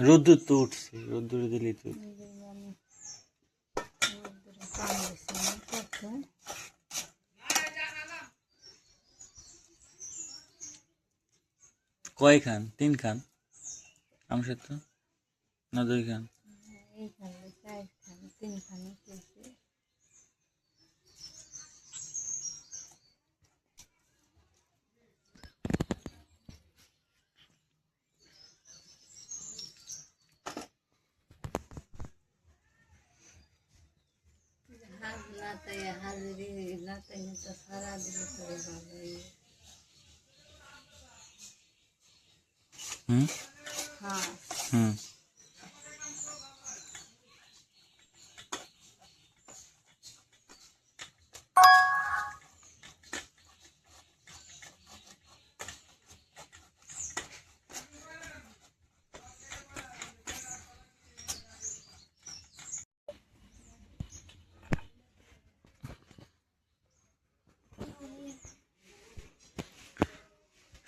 রোদ্দুর তো উঠছে, রোদ্দুরে দিলেই তো। কয় খান? 3 খান আম সত্য না 2 খান? হুম হুম।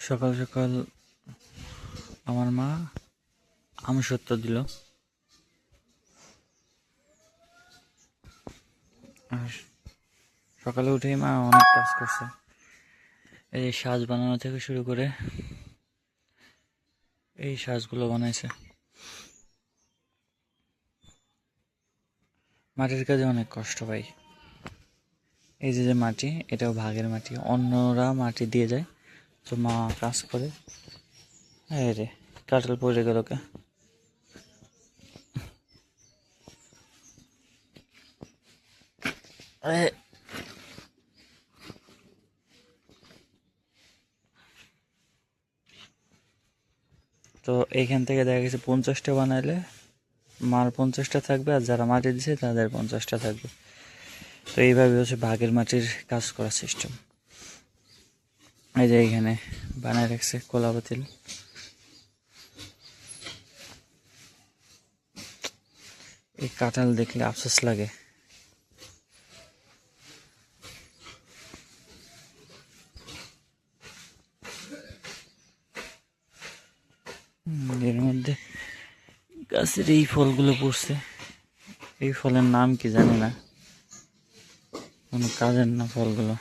সকাল সকাল আমার মা আম সত্য দিল। আর সকালে উঠেই মা অনেক কাজ করছে, এই সাজ বানানো থেকে শুরু করে এই সাজগুলো বানাইছে। মাটির কাজে অনেক কষ্ট পাই। এই যে যে মাটি, এটাও ভাগের মাটি, অন্যরা মাটি দিয়ে যায়, তো মা কাজ করে। এই রে কাঁঠাল পড়ে গেল কে? তো এইখান থেকে দেখা গেছে 50টা বানাইলে মার 50টা থাকবে, আর যারা মাটি দিছে তাদের 50টা থাকবে। তো এইভাবে হচ্ছে ভাগের মাটির কাজ করার সিস্টেম। এই যে এইখানে বানায় রাখছে কলা পাতিল। এই কাঁঠাল দেখলে আফসোস লাগে। এর মধ্যে গাছের এই ফলগুলো পড়ছে, এই ফলের নাম কি জানি না, কোনো কাজের না ফলগুলো।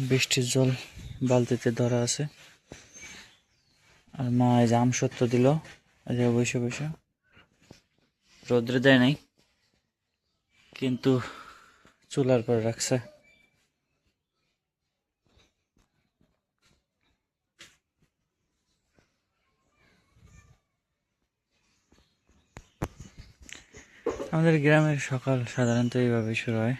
বৃষ্টির জল বালতিতে ধরা আছে। আর মা এই যে আম সত্য দিল, এই যে বসে বসে রোদ্রে দেয় নাই, কিন্তু চুলার পর রাখছে। আমাদের গ্রামের সকাল সাধারণত এইভাবে শুরু হয়।